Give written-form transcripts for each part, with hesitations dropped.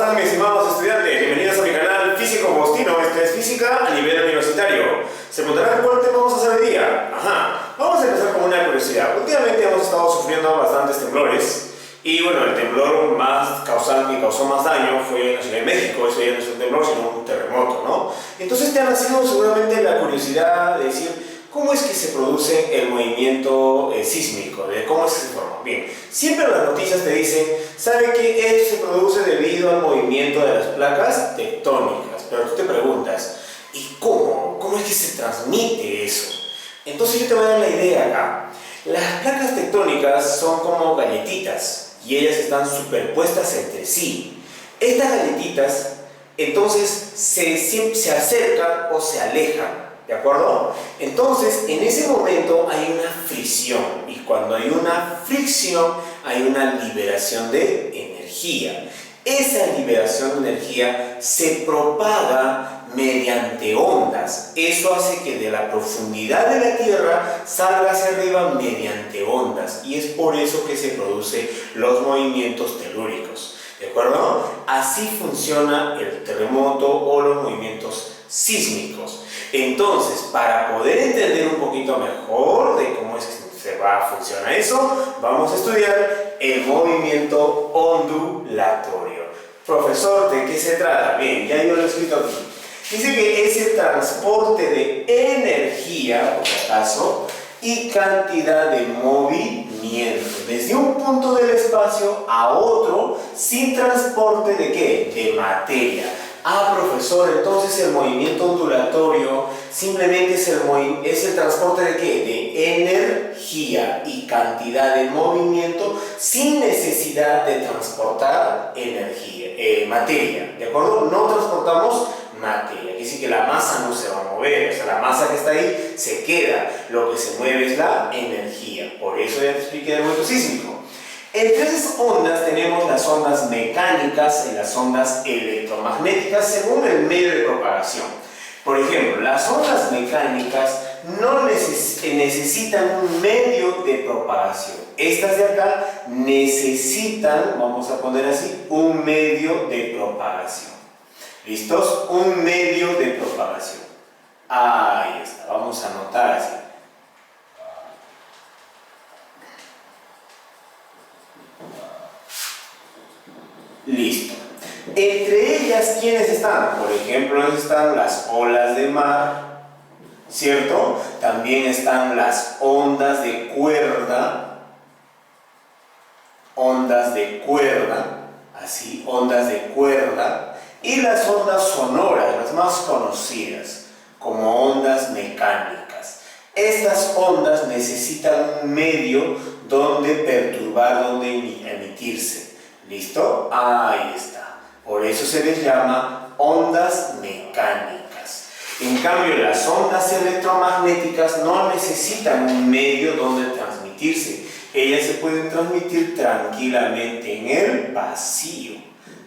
están mis estimados estudiantes? Bienvenidos a mi canal Físico Faustino. Esta es física a nivel universitario. Se preguntarán cuál tema vamos a hacer hoy día. Vamos a empezar con una curiosidad. Últimamente hemos estado sufriendo bastantes temblores. Y bueno, el temblor más causante y causó más daño fue en la Ciudad de México. Eso ya no es un temblor, sino un terremoto, ¿no? Entonces te ha nacido seguramente la curiosidad de decir, ¿cómo es que se produce el movimiento sísmico? ¿De cómo es que se forma? Bien, siempre las noticias te dicen, ¿sabe que esto se produce debido al movimiento de las placas tectónicas? Pero tú te preguntas, ¿y cómo? ¿Cómo es que se transmite eso? Entonces yo te voy a dar la idea acá. Las placas tectónicas son como galletitas y ellas están superpuestas entre sí. Estas galletitas entonces se acercan o se alejan. ¿De acuerdo? Entonces, en ese momento hay una fricción y cuando hay una fricción hay una liberación de energía. Esa liberación de energía se propaga mediante ondas. Eso hace que de la profundidad de la Tierra salga hacia arriba mediante ondas y es por eso que se producen los movimientos telúricos. ¿De acuerdo? Así funciona el terremoto o los movimientos sísmicos. Entonces, para poder entender un poquito mejor de cómo es que se va a funcionar eso, vamos a estudiar el movimiento ondulatorio. Profesor, ¿de qué se trata? Bien, ya yo lo he escrito aquí. Dice que es el transporte de energía, por si acaso, y cantidad de movimiento desde un punto del espacio a otro sin transporte de ¿qué? De materia. Profesor, entonces el movimiento ondulatorio simplemente es el transporte de ¿qué? De energía y cantidad de movimiento sin necesidad de transportar materia, ¿de acuerdo? No transportamos materia, quiere decir que la masa no se va a mover, o sea, la masa que está ahí se queda, lo que se mueve es la energía, por eso ya te expliqué el movimiento sísmico. Entre esas ondas tenemos las ondas mecánicas y las ondas electromagnéticas según el medio de propagación. Por ejemplo, las ondas mecánicas no necesitan un medio de propagación. Estas de acá necesitan, vamos a poner así, un medio de propagación. ¿Listos? Un medio de propagación. Ahí está, vamos a anotar así. Listo. Entre ellas, ¿quiénes están? Por ejemplo, están las olas de mar, ¿cierto? También están las ondas de cuerda, así, ondas de cuerda, y las ondas sonoras, las más conocidas, como ondas mecánicas. Estas ondas necesitan un medio donde perturbar, donde emitirse. ¿Listo? Ahí está. Por eso se les llama ondas mecánicas. En cambio, las ondas electromagnéticas no necesitan un medio donde transmitirse. Ellas se pueden transmitir tranquilamente en el vacío.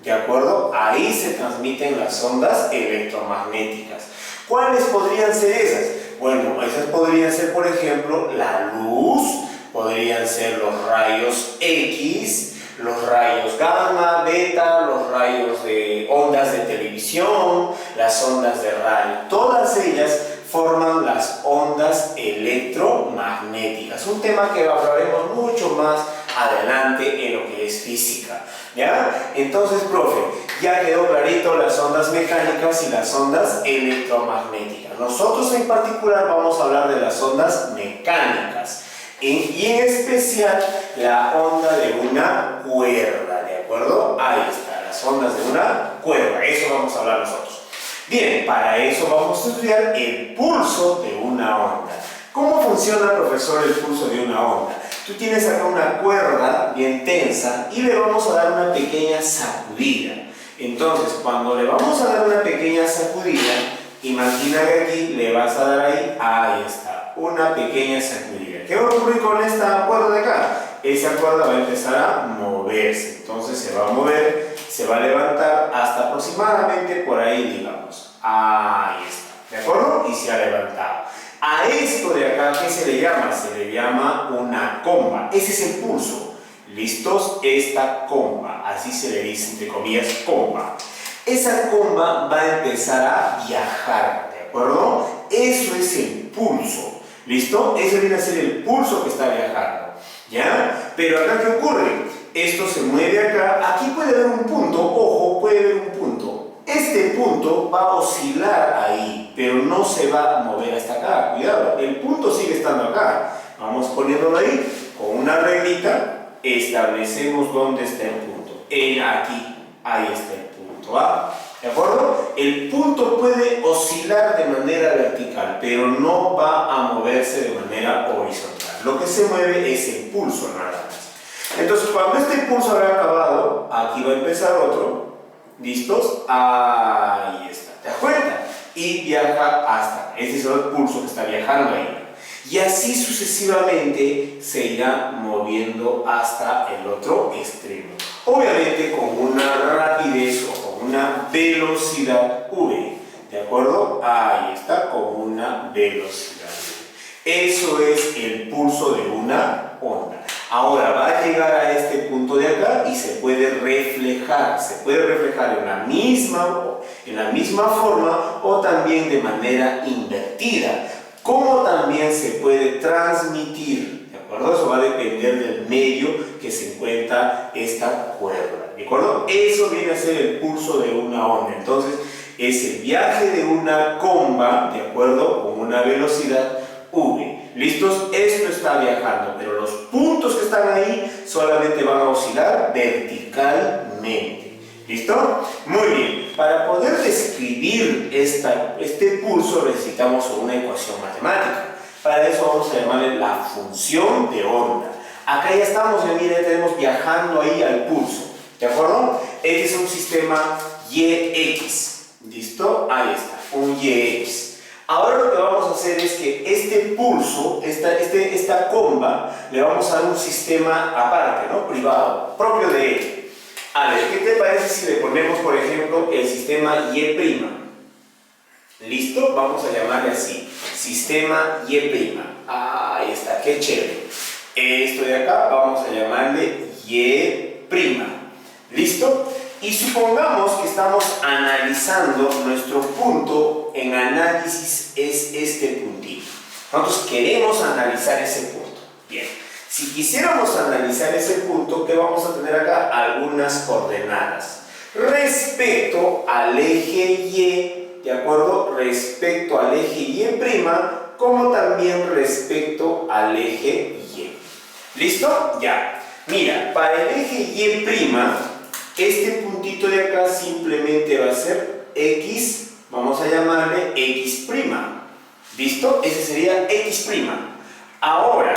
¿De acuerdo? Ahí se transmiten las ondas electromagnéticas. ¿Cuáles podrían ser esas? Bueno, esas podrían ser, por ejemplo, la luz, podrían ser los rayos X, los rayos gamma, beta, los rayos de ondas de televisión, las ondas de radio. Todas ellas forman las ondas electromagnéticas. Un tema que hablaremos mucho más adelante en lo que es física. ¿Ya? Entonces, profe, ya quedó clarito las ondas mecánicas y las ondas electromagnéticas. Nosotros en particular vamos a hablar de las ondas mecánicas. Y en especial la onda de una cuerda, ¿de acuerdo? Ahí está, las ondas de una cuerda, eso vamos a hablar nosotros. Bien, para eso vamos a estudiar el pulso de una onda. ¿Cómo funciona, profesor, el pulso de una onda? Tú tienes acá una cuerda bien tensa y le vamos a dar una pequeña sacudida. Entonces, cuando le vamos a dar una pequeña sacudida, imagina que aquí le vas a dar ahí está, una pequeña sacudida. ¿Qué va a ocurrir con esta cuerda de acá? Esa cuerda va a empezar a moverse, entonces se va a mover, se va a levantar hasta aproximadamente por ahí, digamos. Ahí está, ¿de acuerdo? Y se ha levantado. A esto de acá, ¿qué se le llama? Se le llama una comba. Ese es el pulso. ¿Listos? Esta comba, así se le dice entre comillas comba. Esa comba va a empezar a viajar, ¿de acuerdo? Eso es el pulso, ¿listo? Ese viene a ser el pulso que está viajando, ¿ya? Pero acá, ¿qué ocurre? Esto se mueve acá, aquí puede haber un punto, ojo, puede haber un punto. Este punto va a oscilar ahí, pero no se va a mover hasta acá, cuidado, el punto sigue estando acá. Vamos poniéndolo ahí, con una reglita, establecemos dónde está el punto. Aquí, ahí está el punto, ¿va? ¿De acuerdo? El punto puede oscilar de manera vertical, pero no va a moverse de manera horizontal. Lo que se mueve es el pulso, nada más. Entonces, cuando este pulso habrá acabado, aquí va a empezar otro. ¿Listos? Ahí está. ¿Te das cuenta? Y viaja hasta. Este es el pulso que está viajando ahí. Y así sucesivamente se irá moviendo hasta el otro extremo. Obviamente con una rapidez o con una velocidad V. ¿De acuerdo? Ahí está, con una velocidad V. Eso es el pulso de una onda. Ahora va a llegar a este punto de acá y se puede reflejar. Se puede reflejar en la misma forma o también de manera invertida. Como también se puede transmitir, ¿de acuerdo? Eso va a depender del medio que se encuentra esta cuerda, ¿de acuerdo? Eso viene a ser el pulso de una onda. Entonces, es el viaje de una comba, ¿de acuerdo? Con una velocidad V. ¿Listos? Esto está viajando, pero los puntos que están ahí solamente van a oscilar verticalmente. ¿Listo? Muy bien. Para poder describir este pulso necesitamos una ecuación matemática. Para eso vamos a llamarle la función de onda. Acá ya estamos, mira, ya tenemos viajando ahí al pulso. ¿De acuerdo? Este es un sistema YX. ¿Listo? Ahí está, un YX. Ahora lo que vamos a hacer es que este pulso, esta comba, le vamos a dar un sistema aparte, ¿no? Privado, propio de él. A ver, ¿qué te parece si le ponemos, por ejemplo, el sistema Y'? ¿Listo? Vamos a llamarle así, sistema Y'. Ahí está, qué chévere. Esto de acá vamos a llamarle Y'. ¿Listo? Y supongamos que estamos analizando nuestro punto en análisis es este puntito. Nosotros queremos analizar ese punto. Bien. Si quisiéramos analizar ese punto, ¿qué vamos a tener acá? Algunas coordenadas. Respecto al eje Y, ¿de acuerdo? Respecto al eje Y', como también respecto al eje Y. ¿Listo? Ya. Mira, para el eje Y', este puntito de acá simplemente va a ser X, vamos a llamarle X'. ¿Listo? Ese sería X'. Ahora,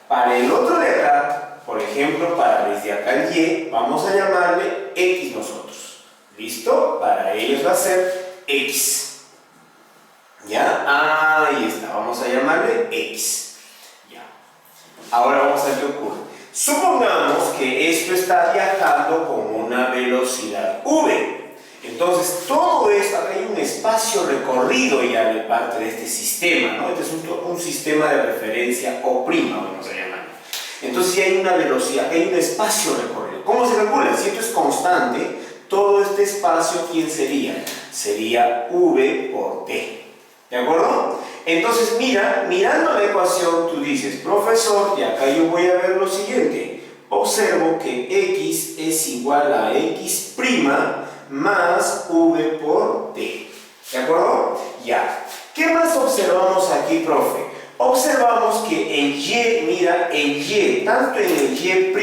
para el otro de acá, por ejemplo, para desde acá el Y, vamos a llamarle X nosotros. ¿Listo? Para ellos va a ser X. ¿Ya? Ahí está, vamos a llamarle X. Ya. Ahora vamos a ver qué ocurre. Supongamos que esto está viajando con una velocidad V. Entonces, todo esto, acá hay un espacio recorrido ya de parte de este sistema, ¿no? Este es un sistema de referencia O', vamos a llamarlo. Entonces, si hay una velocidad, hay un espacio recorrido. ¿Cómo se calcula? Si esto es constante, todo este espacio, ¿quién sería? Sería V por T. ¿De acuerdo? Entonces, mirando la ecuación, tú dices, profesor, y acá yo voy a ver lo siguiente. Observo que X es igual a X' más V por T. ¿De acuerdo? Ya. ¿Qué más observamos aquí, profe? Observamos que el Y, mira, el Y, tanto en el Y'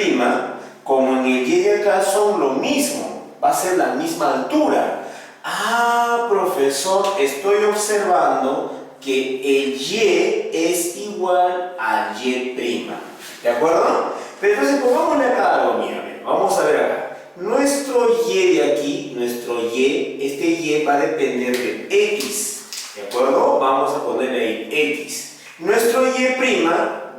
como en el Y de acá son lo mismo. Va a ser la misma altura. Ah, profesor, estoy observando que el Y es igual al Y'. ¿De acuerdo? Pero entonces pongámosle acá algo, mira, vamos a ver acá. Nuestro Y de aquí, nuestro Y, este Y va a depender de X. ¿De acuerdo? Vamos a ponerle ahí X. Nuestro Y'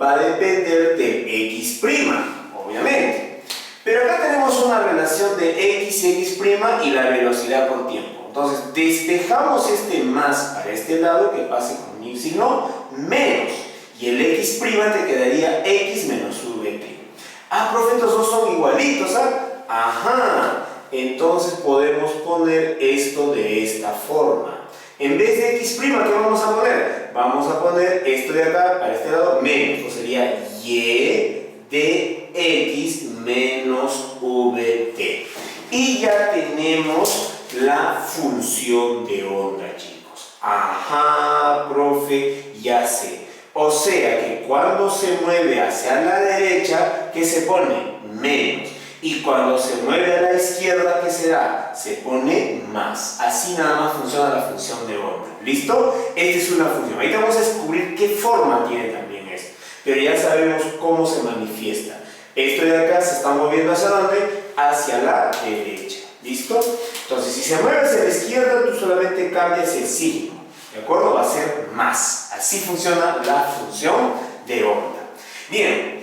va a depender de X', obviamente. Pero acá tenemos una relación de X y X' y la velocidad por tiempo. Entonces, despejamos este más para este lado, que pase con un signo menos. Y el X' te quedaría X menos VT. Ah, profe, estos dos son igualitos, ¿ah? Ajá. Entonces podemos poner esto de esta forma. En vez de x', ¿qué vamos a poner? Vamos a poner esto de acá, para este lado, menos. O sería y de x menos vt. Y ya tenemos la función de onda, chicos. Ajá, profe, ya sé. O sea que cuando se mueve hacia la derecha, ¿qué se pone? Menos. Y cuando se mueve a la izquierda, ¿qué será? Se pone más. Así nada más funciona la función de onda. ¿Listo? Esta es una función. Ahorita vamos a descubrir qué forma tiene también esto. Pero ya sabemos cómo se manifiesta. Esto de acá se está moviendo ¿hacia dónde? Hacia la derecha. ¿Listo? Entonces, si se mueve hacia la izquierda, tú solamente cambias el signo. ¿De acuerdo? Va a ser más. Así funciona la función de onda. Bien.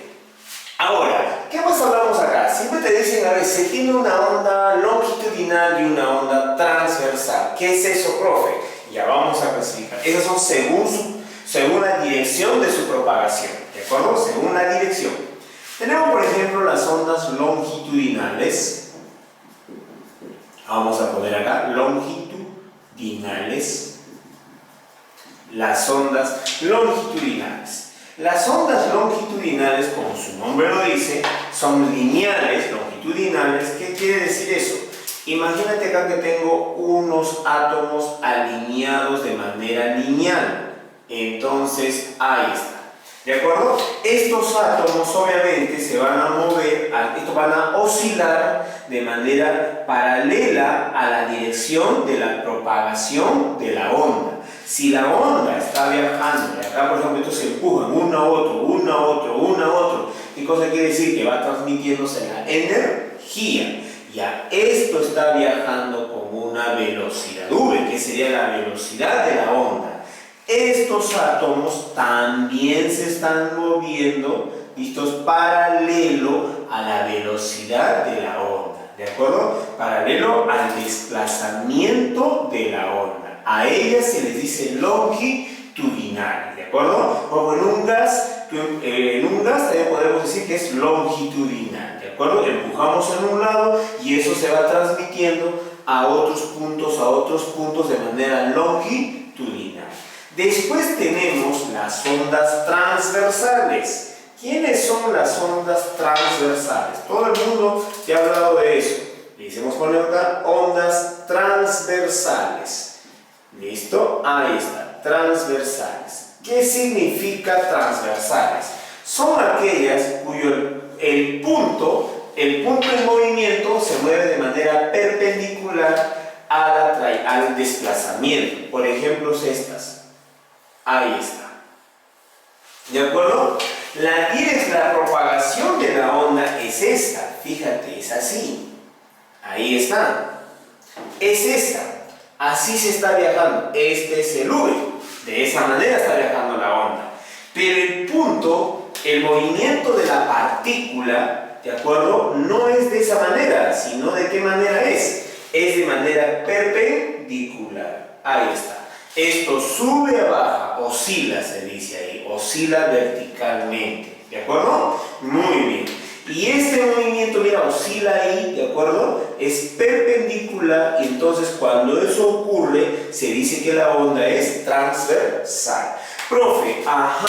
Ahora, ¿qué más hablamos acá? Siempre te dicen, a ver, se tiene una onda longitudinal y una onda transversal. ¿Qué es eso, profe? Ya vamos a clasificar. Esas son según la dirección de su propagación. ¿De acuerdo? Según la dirección. Tenemos, por ejemplo, las ondas longitudinales. Vamos a poner acá, longitudinales. Las ondas longitudinales. Las ondas longitudinales, como su nombre lo dice, son lineales, longitudinales. ¿Qué quiere decir eso? Imagínate acá que tengo unos átomos alineados de manera lineal. Entonces, ahí está. ¿De acuerdo? Estos átomos obviamente se van a mover, estos van a oscilar de manera paralela a la dirección de la propagación de la onda. Si la onda está viajando, y acá por ejemplo estos se empujan uno a otro, uno a otro, uno a otro, ¿qué cosa quiere decir? Que va transmitiéndose la energía. Ya, esto está viajando con una velocidad v, que sería la velocidad de la onda. Estos átomos también se están moviendo, listos, paralelo a la velocidad de la onda, ¿de acuerdo? Paralelo al desplazamiento de la onda. A ellas se les dice longitudinal, ¿de acuerdo? Como en un gas también podemos decir que es longitudinal, ¿de acuerdo? Empujamos en un lado y eso se va transmitiendo a otros puntos de manera longitudinal. Después tenemos las ondas transversales. ¿Quiénes son las ondas transversales? Todo el mundo te ha hablado de eso. Le hicimos poner acá ondas transversales. ¿Listo? Ahí está, transversales. ¿Qué significa transversales? Son aquellas cuyo el punto en movimiento se mueve de manera perpendicular al desplazamiento. Por ejemplo, estas. Ahí está. ¿De acuerdo? La propagación de la onda es esta. Fíjate, es así. Ahí está. Es esta. Así se está viajando. Este es el V. De esa manera está viajando la onda. Pero el punto, el movimiento de la partícula, ¿de acuerdo? No es de esa manera, sino de qué manera es. Es de manera perpendicular. Ahí está. Esto sube a baja, oscila, se dice ahí, oscila verticalmente, ¿de acuerdo? Muy bien. Y este movimiento, mira, oscila ahí, ¿de acuerdo? Es perpendicular y entonces cuando eso ocurre, se dice que la onda es transversal. Profe, ajá,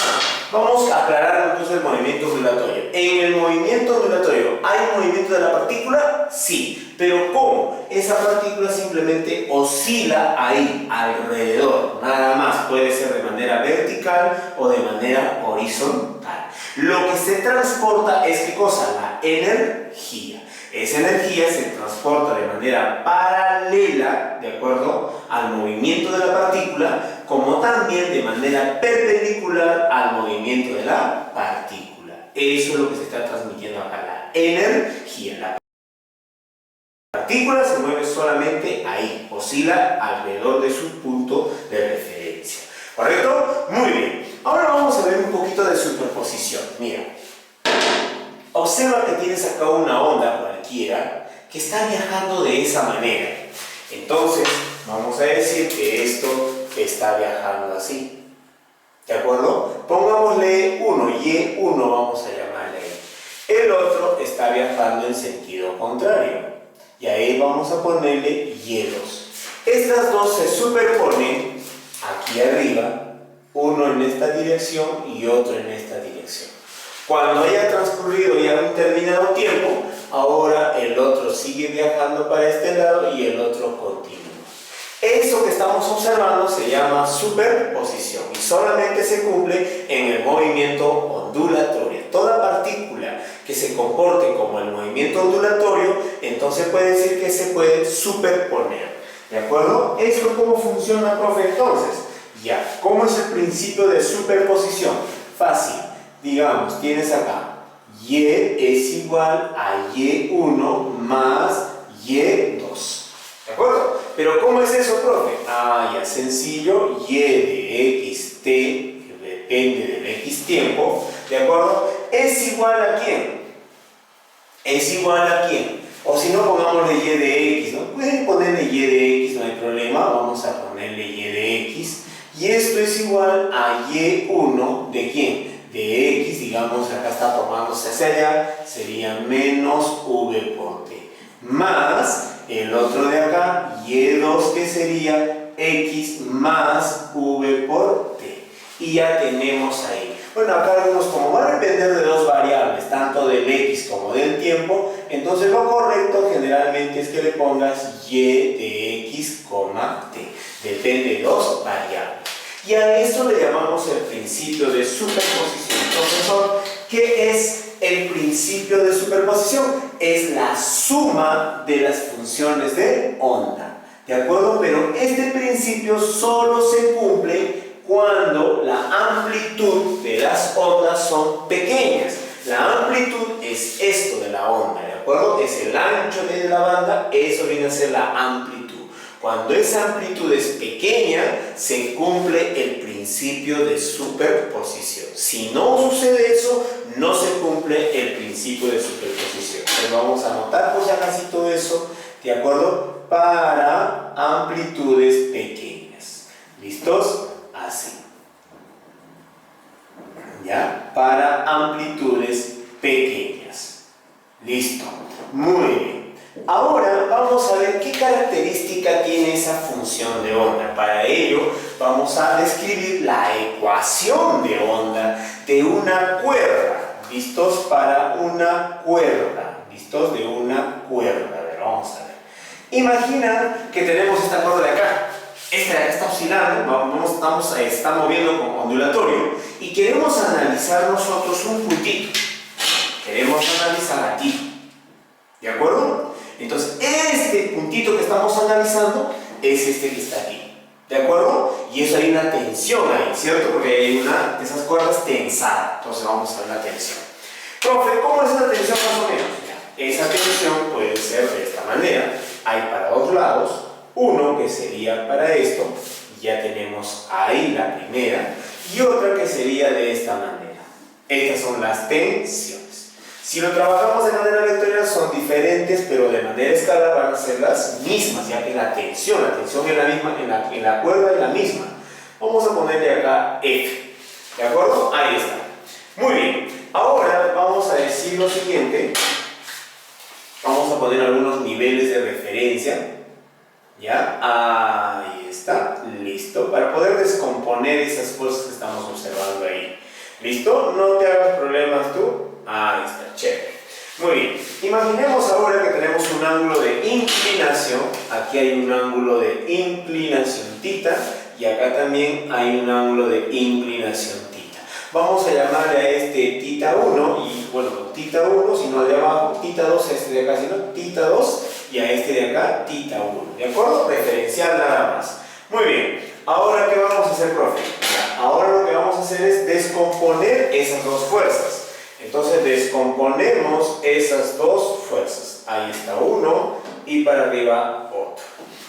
vamos a aclarar entonces el movimiento ondulatorio. En el movimiento ondulatorio, ¿hay movimiento de la partícula? Sí, pero ¿cómo? Esa partícula simplemente oscila ahí, alrededor, nada más. Puede ser de manera vertical o de manera horizontal. Lo que se transporta es, ¿qué cosa? La energía. Esa energía se transporta de manera paralela, ¿de acuerdo?, al movimiento de la partícula, como también de manera perpendicular al movimiento de la partícula. Eso es lo que se está transmitiendo acá, la energía. La partícula se mueve solamente ahí, oscila alrededor de su punto de referencia. ¿Correcto? Muy bien. Ahora vamos a ver un poquito de superposición. Mira. Observa que tienes acá una onda cualquiera que está viajando de esa manera. Entonces, vamos a decir que esto está viajando así. ¿De acuerdo? Pongámosle 1, Y1 vamos a llamarle. El otro está viajando en sentido contrario. Y ahí vamos a ponerle Y2. Estas dos se superponen aquí arriba, uno en esta dirección y otro en esta dirección. Cuando haya transcurrido ya un determinado tiempo, ahora el otro sigue viajando para este lado y el otro continúa. Eso que estamos observando se llama superposición y solamente se cumple en el movimiento ondulatorio. Toda partícula que se comporte como el movimiento ondulatorio, entonces puede decir que se puede superponer. ¿De acuerdo? ¿Esto cómo funciona, profe? Entonces, ya, ¿cómo es el principio de superposición? Fácil. Digamos, tienes acá Y es igual a Y1 más Y2. ¿De acuerdo? Pero ¿cómo es eso, profe? Ya sencillo. Y de xt, que depende del x tiempo, ¿de acuerdo? ¿Es igual a quién? ¿Es igual a quién? O si no, pongámosle Y de x, ¿no? Pueden ponerle Y de x, no hay problema. Vamos a ponerle Y de x. Y esto es igual a Y1 de quién? De x, digamos, acá está tomándose hacia allá, sería menos v por t. Más el otro de acá, Y2, que sería x más v por t. Y ya tenemos ahí. Bueno, acá vemos como va a depender de dos variables, tanto del x como del tiempo, entonces lo correcto generalmente es que le pongas y de x, t. Depende de dos variables. Y a esto le llamamos el principio de superposición. Profesor, ¿qué es el principio de superposición? Es la suma de las funciones de onda. ¿De acuerdo? Pero este principio solo se cumple cuando la amplitud de las ondas son pequeñas. La amplitud es esto de la onda, ¿de acuerdo? Es el ancho de la banda, eso viene a ser la amplitud. Cuando esa amplitud es pequeña, se cumple el principio de superposición. Si no sucede eso, no se cumple el principio de superposición. Entonces vamos a anotar pues ya casi todo eso, ¿de acuerdo? Para amplitudes pequeñas. ¿Listos? Así. ¿Ya? Para amplitudes pequeñas. Listo. Muy bien. Ahora vamos a ver qué característica tiene esa función de onda. Para ello vamos a describir la ecuación de onda de una cuerda. ¿Listos? Para una cuerda. ¿Listos? De una cuerda. A ver, vamos a ver. Imagina que tenemos esta cuerda de acá. Esta de acá está oscilando, está moviendo como ondulatorio y queremos analizar nosotros un puntito. Queremos analizar aquí. ¿De acuerdo? Entonces, este puntito que estamos analizando es este que está aquí. ¿De acuerdo? Y eso hay una tensión ahí, ¿cierto? Porque hay una de esas cuerdas tensada. Entonces vamos a ver la tensión. Profe, ¿cómo es esa tensión más o menos? Esa tensión puede ser de esta manera. Hay para dos lados. Uno que sería para esto. Ya tenemos ahí la primera. Y otra que sería de esta manera. Estas son las tensiones. Si lo trabajamos de manera vectorial son diferentes, pero de manera escalar van a ser las mismas, ya que la tensión es la misma, en la cuerda es la misma. Vamos a ponerle acá F, ¿de acuerdo? Ahí está. Muy bien, ahora vamos a decir lo siguiente. Vamos a poner algunos niveles de referencia. ¿Ya? Ahí está, listo, para poder descomponer esas cosas que estamos observando ahí. ¿Listo? No te hagas problemas tú. Ahí está, chévere. Muy bien, imaginemos ahora que tenemos un ángulo de inclinación. Aquí hay un ángulo de inclinación θ y acá también hay un ángulo de inclinación θ. Vamos a llamarle a este θ1 y bueno, θ1, si no de abajo, θ2, este de acá, sino θ2 y a este de acá, θ1. ¿De acuerdo? Referencial nada más. Muy bien, ahora ¿qué vamos a hacer, profe? Ahora lo que vamos a hacer es descomponer esas dos fuerzas. Entonces descomponemos esas dos fuerzas. Ahí está uno y para arriba otro.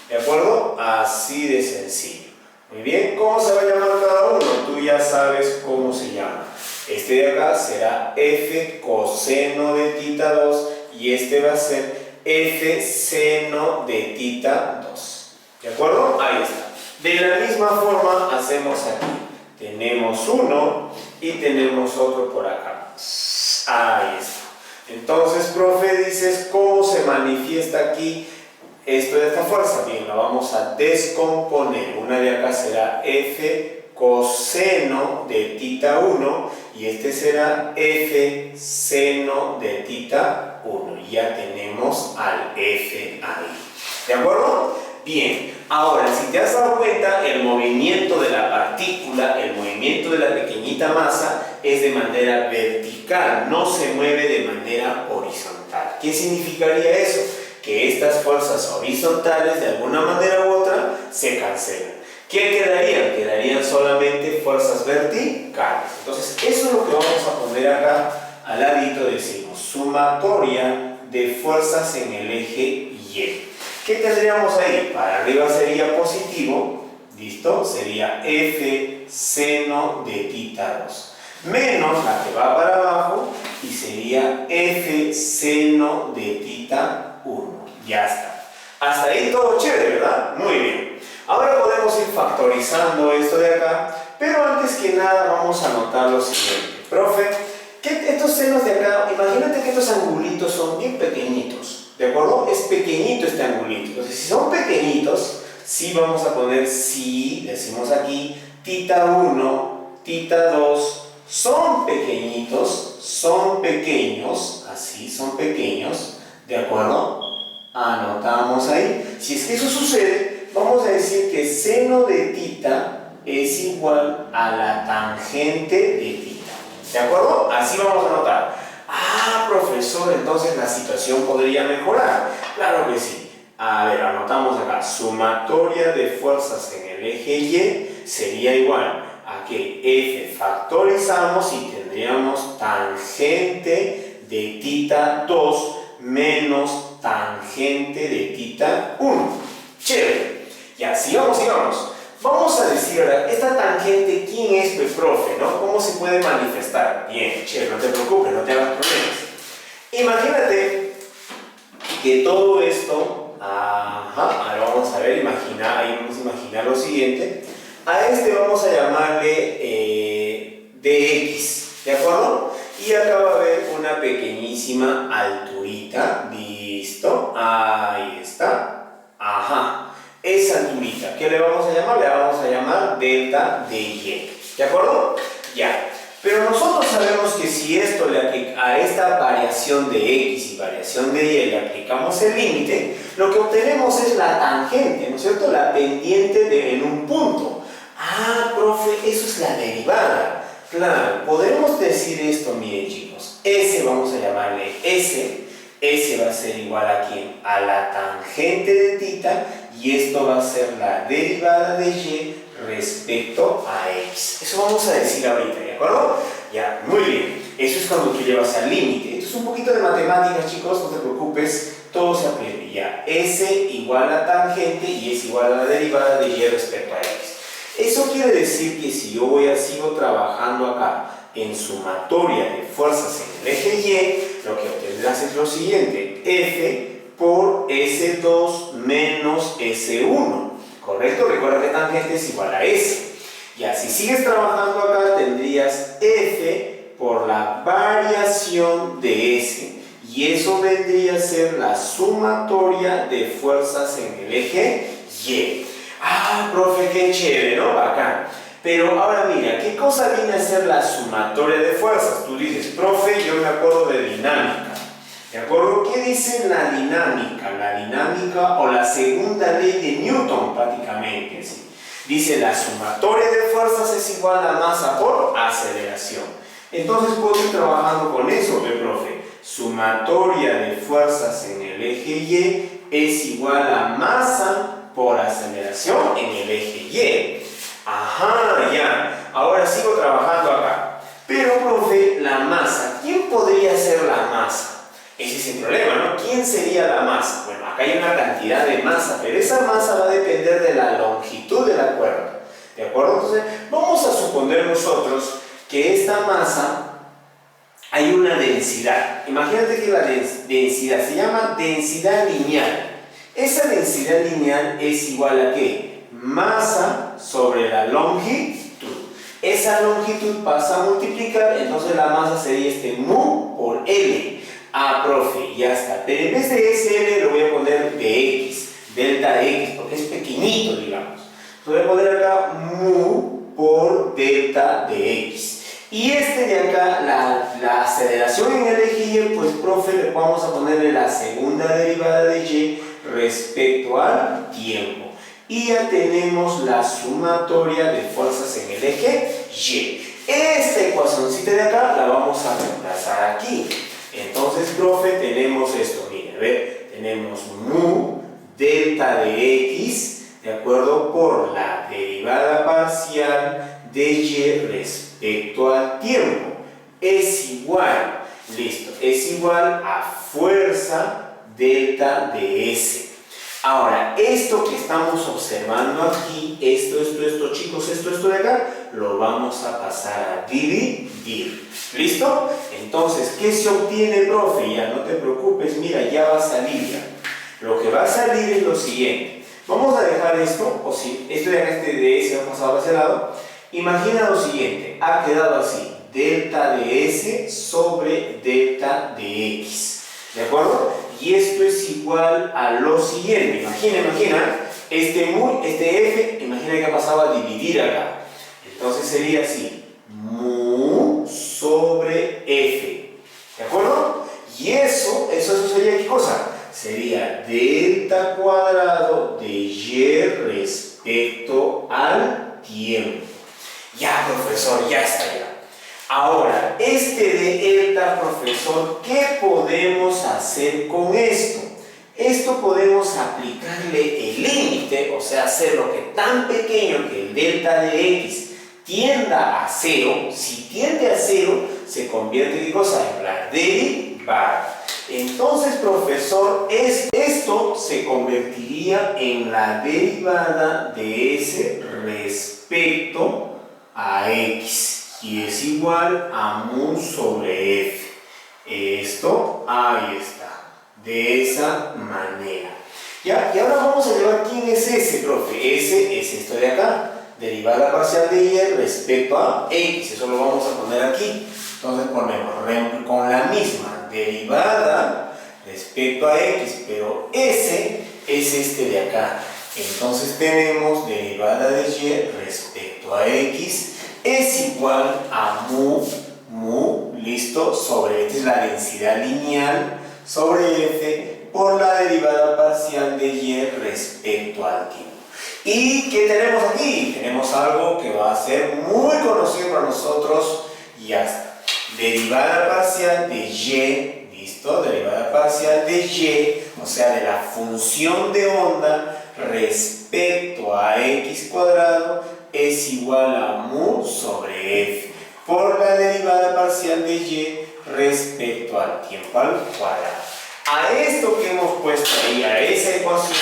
¿De acuerdo? Así de sencillo. Muy bien, ¿cómo se va a llamar cada uno? Tú ya sabes cómo se llama. Este de acá será F coseno de θ2 y este va a ser F seno de θ2. ¿De acuerdo? Ahí está. De la misma forma hacemos aquí. Tenemos uno y tenemos otro por acá. Ahí está. Entonces, profe, dices, ¿cómo se manifiesta aquí esto de esta fuerza? Bien, la vamos a descomponer. Una de acá será F coseno de tita 1 y este será F seno de tita 1. Ya tenemos al F ahí. ¿De acuerdo? Bien, ahora si te has dado cuenta, el movimiento de la partícula, el movimiento de la pequeñita masa es de manera vertical, no se mueve de manera horizontal. ¿Qué significaría eso? Que estas fuerzas horizontales de alguna manera u otra se cancelan. ¿Qué quedarían? Quedarían solamente fuerzas verticales. Entonces, eso es lo que vamos a poner acá al ladito. Decimos sumatoria de fuerzas en el eje Y. ¿Qué tendríamos ahí? Para arriba sería positivo, ¿listo? Sería F seno de tita 2. Menos la que va para abajo y sería F seno de tita 1. Ya está. Hasta ahí todo chévere, ¿verdad? Muy bien. Ahora podemos ir factorizando esto de acá, pero antes que nada vamos a notar lo siguiente. Profe, estos senos de acá, imagínate que estos angulitos son bien pequeñitos. ¿De acuerdo? Es pequeñito este angulito. Entonces, si son pequeñitos, sí vamos a poner sí, decimos aquí, tita 1, tita 2, son pequeñitos, son pequeños, así, son pequeños, ¿de acuerdo? Anotamos ahí. Si es que eso sucede, vamos a decir que seno de tita es igual a la tangente de tita. ¿De acuerdo? Así vamos a anotar. Ah, profesor, entonces la situación podría mejorar. Claro que sí. A ver, anotamos acá. Sumatoria de fuerzas en el eje Y sería igual a que F factorizamos y tendríamos tangente de tita 2 menos tangente de tita 1. Chévere. Ya, sigamos. Vamos a decir ahora, esta tangente, ¿quién es, pues, profe? ¿No? ¿Cómo se puede manifestar? Bien, chévere, no te preocupes, no te hagas problemas. Imagínate que todo esto, ahora vamos a ver, ahí vamos a imaginar lo siguiente. A este vamos a llamarle dx, ¿de acuerdo? Y acá va a haber una pequeñísima alturita, listo, ahí está, esa alturita, ¿qué le vamos a llamar? Le vamos a llamar delta de y, ¿de acuerdo? Ya, pero nosotros sabemos que si a esta variación de x y variación de y le aplicamos el límite, lo que obtenemos es la tangente, ¿no es cierto? La pendiente en un punto. Ah, profe, eso es la derivada. Claro, podemos decir esto, miren chicos, S vamos a llamarle S va a ser igual a ¿quién? A la tangente de tita, y esto va a ser la derivada de y respecto a x. Eso vamos a decir ahorita, ¿de acuerdo? Ya, muy bien. Eso es cuando tú llevas al límite. Esto es un poquito de matemáticas, chicos, no te preocupes, todo se aprende. Ya, S igual a tangente y es igual a la derivada de y respecto a x. Eso quiere decir que si yo sigo trabajando acá en sumatoria de fuerzas en el eje Y, lo que obtendrás es lo siguiente: F por S2 menos S1. ¿Correcto? Recuerda que tangente es igual a S. Ya, si sigues trabajando acá, tendrías F por la variación de S. Y eso vendría a ser la sumatoria de fuerzas en el eje Y. Ah, profe, qué chévere, ¿no? Bacán. Pero ahora mira, ¿qué cosa viene a ser la sumatoria de fuerzas? Tú dices, profe, yo me acuerdo de dinámica. ¿De acuerdo? ¿Qué dice la dinámica? La dinámica o la segunda ley de Newton prácticamente, ¿sí? Dice la sumatoria de fuerzas es igual a masa por aceleración. Entonces puedo ir trabajando con eso, profe. Sumatoria de fuerzas en el eje Y es igual a masa por aceleración en el eje Y. Ajá, ya. Ahora sigo trabajando acá. Pero, profe, la masa, ¿quién podría ser la masa? Ese es el problema, ¿no? ¿Quién sería la masa? Bueno, acá hay una cantidad de masa, pero esa masa va a depender de la longitud de la cuerda. ¿De acuerdo? Entonces, vamos a suponer nosotros que esta masa hay una densidad. Imagínate que la densidad se llama densidad lineal. Esa densidad lineal es igual a ¿qué? Masa sobre la longitud. Esa longitud pasa a multiplicar, entonces la masa sería mu por L. Ah, profe, ya está. Pero en vez de SL lo voy a poner dx, delta x, porque es pequeñito, digamos. Lo voy a poner acá mu por delta de x. Y este de acá, la aceleración en el eje Y, pues profe, le vamos a ponerle la segunda derivada de y respecto al tiempo. Y ya tenemos la sumatoria de fuerzas en el eje Y. Esta ecuacióncita de acá la vamos a reemplazar aquí. Entonces, profe, tenemos esto, mire, a ver, tenemos mu delta de x, ¿de acuerdo? Por la derivada parcial de y respecto al tiempo. Es igual, listo, es igual a fuerza delta de s. Ahora, esto que estamos observando aquí, esto, chicos, esto de acá, lo vamos a pasar a dividir. ¿Listo? Entonces, ¿qué se obtiene, profe? Ya no te preocupes, mira, ya va a salir ya. Lo que va a salir es lo siguiente. Vamos a dejar esto, o si esto de acá, de S, ha pasado hacia el lado. Imagina lo siguiente, ha quedado así, delta de S sobre delta de X. ¿De acuerdo? Y esto es igual a lo siguiente. Imagina, este F, imagina que ha pasado a dividir acá. Entonces sería así, mu sobre F. ¿De acuerdo? Y eso sería ¿qué cosa? Sería delta cuadrado de y respecto al tiempo. Ya, profesor, ya está ya. Ahora, de delta, profesor, ¿qué podemos hacer con esto? Esto podemos aplicarle el límite, o sea, hacerlo que tan pequeño que el delta de x tienda a 0. Si tiende a 0, se convierte en cosa, en la derivada. Entonces, profesor, esto se convertiría en la derivada de s respecto a x. Y es igual a mu sobre f. Esto, ahí está. De esa manera. ¿Ya? Y ahora vamos a llevar quién es ese, profe. Ese es esto de acá. Derivada parcial de y respecto a x. Eso lo vamos a poner aquí. Entonces ponemos con la misma derivada respecto a x. Pero ese es este de acá. Entonces tenemos derivada de y respecto a x es igual a mu, listo, sobre, esta es la densidad lineal sobre f por la derivada parcial de y respecto al tiempo. ¿Y qué tenemos aquí? Tenemos algo que va a ser muy conocido para nosotros, y ya está. Derivada parcial de y, listo, derivada parcial de y, o sea, de la función de onda respecto a x cuadrado, es igual a mu sobre f por la derivada parcial de y respecto al tiempo al cuadrado. A esto que hemos puesto ahí, a esa ecuación,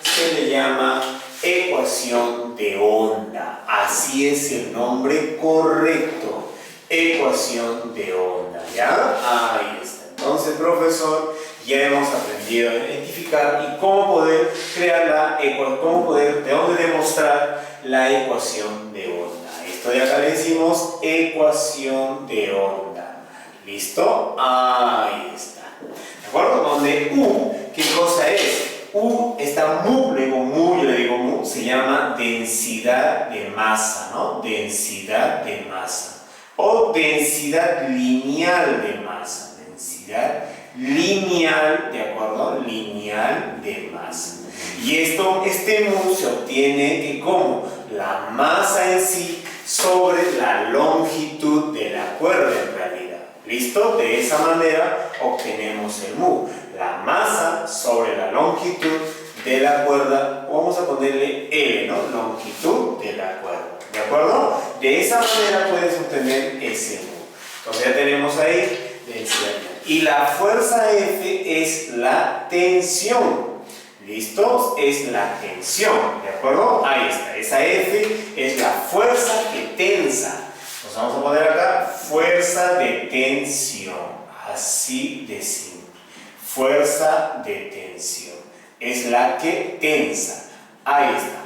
se le llama ecuación de onda. Así es el nombre correcto, ecuación de onda. ¿Ya? Ahí está. Entonces, profesor, ya hemos aprendido a identificar y cómo poder crear de dónde demostrar la ecuación de onda. Esto de acá le decimos ecuación de onda. ¿Listo? Ahí está. ¿De acuerdo? Donde U, ¿qué cosa es? U, está mu, yo le digo mu, se llama densidad de masa, ¿no? Densidad de masa. O densidad lineal de masa. Densidad lineal, ¿de acuerdo? Lineal de masa. Y este mu se obtiene que como la masa en sí sobre la longitud de la cuerda en realidad. ¿Listo? De esa manera obtenemos el mu. La masa sobre la longitud de la cuerda, vamos a ponerle L, ¿no? Longitud de la cuerda. ¿De acuerdo? De esa manera puedes obtener ese mu. Entonces ya tenemos ahí densidad. Y la fuerza F es la tensión. ¿Listo? Es la tensión, ¿de acuerdo? Ahí está, esa F es la fuerza que tensa. Nos vamos a poner acá fuerza de tensión, así de simple. Fuerza de tensión es la que tensa. Ahí está.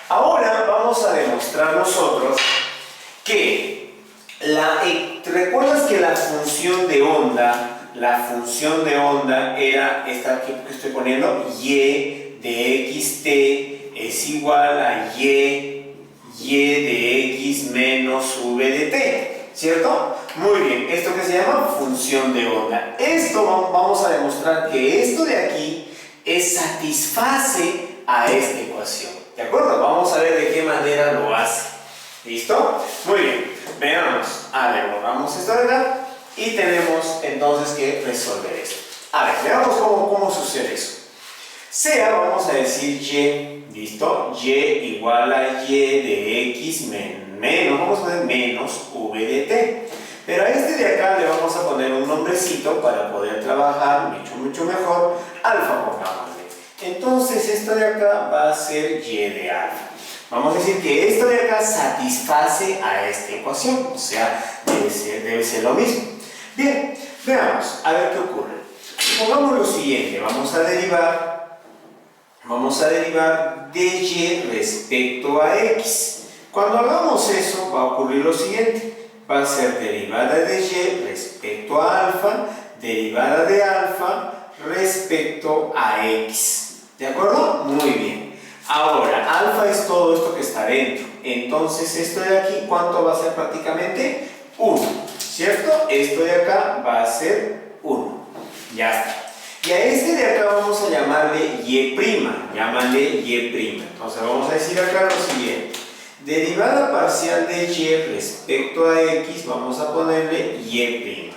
Ahora vamos a demostrar nosotros que ¿recuerdas que la función de onda la función de onda era esta que estoy poniendo, y de xt es igual a y de x menos v de t, ¿cierto? Muy bien, esto que se llama función de onda. Esto vamos a demostrar que esto de aquí satisface a esta ecuación, ¿de acuerdo? Vamos a ver de qué manera lo hace. ¿Listo? Muy bien, veamos. A ver, borramos esto de acá y tenemos entonces que resolver esto. A ver, veamos cómo sucede eso. Sea, vamos a decir y, ¿listo? Y igual a y de x menos, vamos a poner menos v de t. Pero a este de acá le vamos a poner un nombrecito para poder trabajar mucho mejor. Alfa, pongámosle. Entonces esto de acá va a ser y de alfa. Vamos a decir que esto de acá satisface a esta ecuación, o sea, debe ser lo mismo. Bien, veamos, a ver qué ocurre. Pongamos lo siguiente, vamos a derivar dy respecto a x. Cuando hagamos eso, va a ocurrir lo siguiente. Va a ser derivada de y respecto a alfa, derivada de alfa respecto a x. ¿De acuerdo? Muy bien. Ahora, alfa es todo esto que está dentro. Entonces, esto de aquí, ¿cuánto va a ser prácticamente? 1, ¿cierto? Esto de acá va a ser 1. Ya está. Y a este de acá vamos a llamarle y'. Llámale y'. Entonces, vamos a decir acá lo siguiente. Derivada parcial de y respecto a x, vamos a ponerle y'.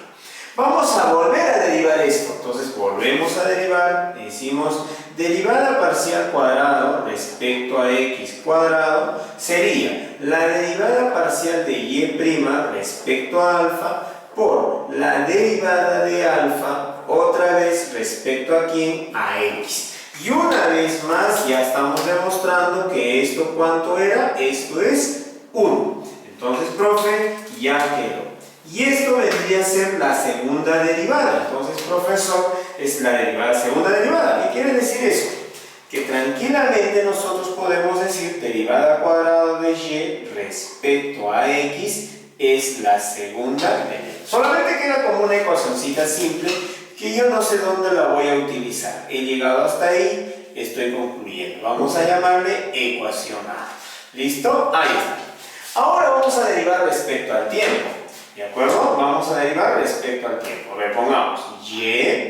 Vamos a volver a derivar esto. Entonces, volvemos a derivar. Decimos derivada parcial cuadrado respecto a x cuadrado sería la derivada parcial de y' respecto a alfa por la derivada de alfa otra vez respecto a quién, a x. Y una vez más ya estamos demostrando que esto ¿cuánto era? Esto es 1. Entonces, profe, ya quedó. Y esto vendría a ser la segunda derivada. Entonces, profesor, es la segunda derivada. ¿Qué quiere decir eso? Que tranquilamente nosotros podemos decir derivada cuadrada de y respecto a x es la segunda derivada. Solamente queda como una ecuacioncita simple que yo no sé dónde la voy a utilizar. He llegado hasta ahí, estoy concluyendo. Vamos a llamarle ecuación A. ¿Listo? Ahí está. Ahora vamos a derivar respecto al tiempo. ¿De acuerdo? Vamos a derivar respecto al tiempo. A ver, pongamos y',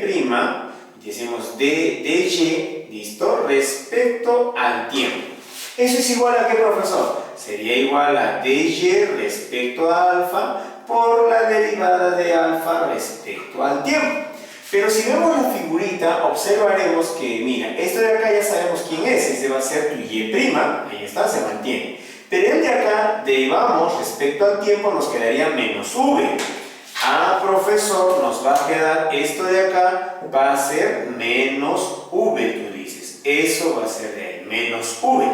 decimos de y, ¿listo? Respecto al tiempo. ¿Eso es igual a qué, profesor? Sería igual a dy respecto a alfa por la derivada de alfa respecto al tiempo. Pero si vemos la figurita, observaremos que, mira, esto de acá ya sabemos quién es. Ese va a ser tu y', ahí está, se mantiene. Pero el de acá, derivamos respecto al tiempo, nos quedaría menos v. Ah, profesor, nos va a quedar esto de acá, va a ser menos v, tú dices. Eso va a ser de ahí, menos v.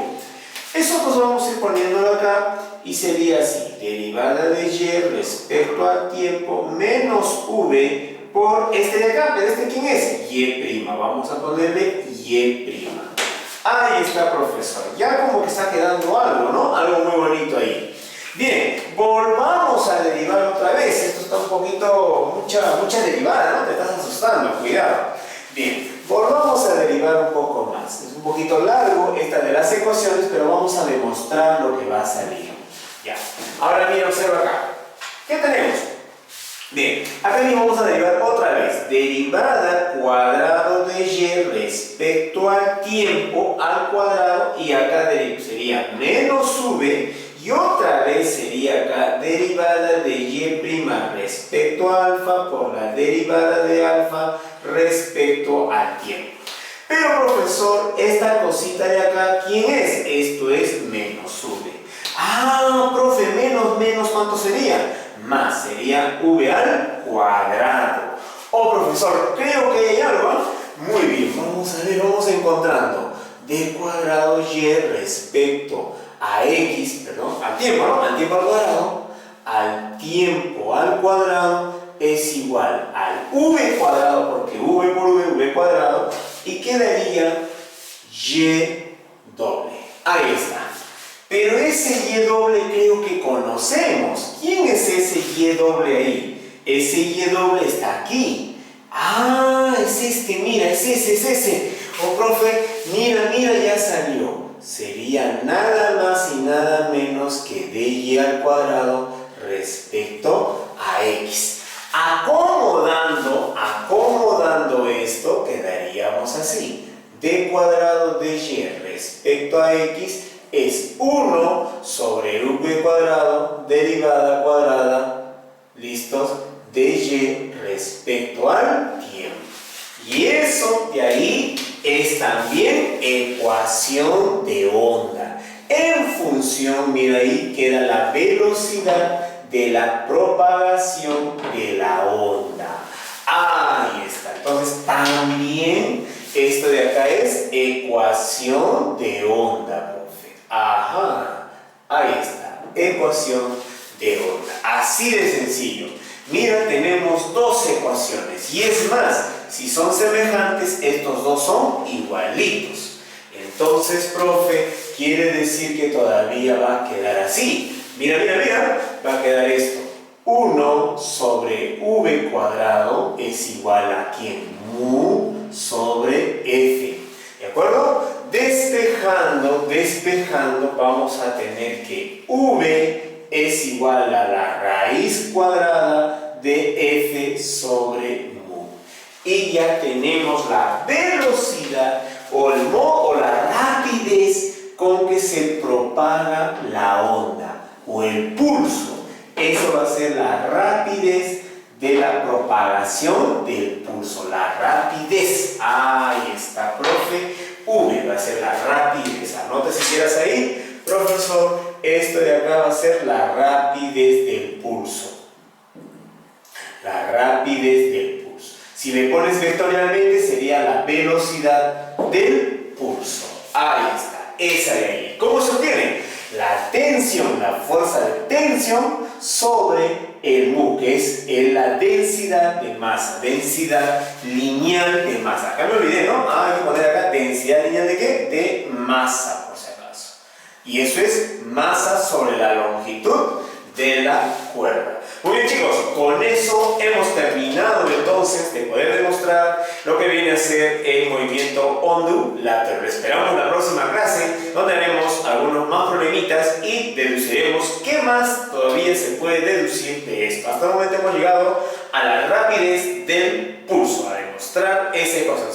Eso pues vamos a ir poniéndolo acá y sería así, derivada de y respecto al tiempo menos v por este de acá. ¿Pero este quién es? Y'. Vamos a ponerle y'. Ahí está, profesor. Ya como que está quedando algo, ¿no? Algo muy bonito ahí. Bien, volvamos a derivar otra vez. Esto está un poquito, mucha derivada, ¿no? Te estás asustando, cuidado. Bien, volvamos a derivar un poco más. Es un poquito largo esta de las ecuaciones, pero vamos a demostrar lo que va a salir. Ya. Ahora mira, observa acá. ¿Qué tenemos? Bien, acá mismo vamos a derivar otra vez. Derivada cuadrado de y respecto al tiempo al cuadrado, y acá sería menos v, y otra vez sería acá derivada de y' respecto a alfa por la derivada de alfa respecto al tiempo. Pero, profesor, esta cosita de acá, ¿quién es? Esto es menos v. Ah, profe, menos, ¿cuánto sería? Más, sería v al cuadrado. Oh, profesor, creo que hay algo, ¿eh? Muy bien, vamos a ver, vamos encontrando d cuadrado y respecto a x, perdón, al tiempo, ¿no? Al tiempo al cuadrado es igual al v cuadrado, porque v por v cuadrado, y quedaría y doble. Ahí está. Pero ese y doble creo que conocemos. ¿Quién es ese y doble ahí? Ese y doble está aquí. Ah, es este, mira, es ese. Oh, profe, mira, ya salió. Sería nada más y nada menos que dy al cuadrado respecto a x. Acomodando esto, quedaríamos así. D cuadrado de y respecto a x es 1 sobre v cuadrado derivada cuadrada, ¿listos?, de y respecto al tiempo. Y eso de ahí es también ecuación de onda. En función, mira, ahí queda la velocidad de la propagación de la onda. Ahí está. Entonces también esto de acá es ecuación de onda, profe. Ajá, ahí está, ecuación de onda. Así de sencillo. Mira, tenemos dos ecuaciones. Y es más, si son semejantes, estos dos son igualitos. Entonces, profe, quiere decir que todavía va a quedar así. Mira, va a quedar esto. 1 sobre v cuadrado es igual a ¿quién? Mu sobre f. ¿De acuerdo? Despejando, vamos a tener que v es igual a la raíz cuadrada de f sobre mu. Y ya tenemos la velocidad o la rapidez con que se propaga la onda o el pulso. Eso va a ser la rapidez de la propagación del pulso. La rapidez. Ahí está, profe. V va a ser la rapidez. Anota si quieras ahí, profesor. Esto de acá va a ser la rapidez del pulso. La rapidez del pulso. Si le pones vectorialmente sería la velocidad del pulso. Ahí está. Esa de ahí. ¿Cómo se obtiene? La tensión, la fuerza de tensión sobre el mu, que es la densidad de masa, densidad lineal de masa. Acá me olvidé, ¿no? Hay que poner acá densidad lineal de ¿qué? De masa, por si acaso. Y eso es masa sobre la longitud de la cuerda. Muy bien, chicos, con eso hemos terminado entonces de poder demostrar lo que viene a ser el movimiento ondulatorio. Esperamos la próxima clase donde haremos algunos más problemitas y deduciremos qué más todavía se puede deducir de esto. Hasta el momento hemos llegado a la rapidez del pulso, a demostrar esa ecuación.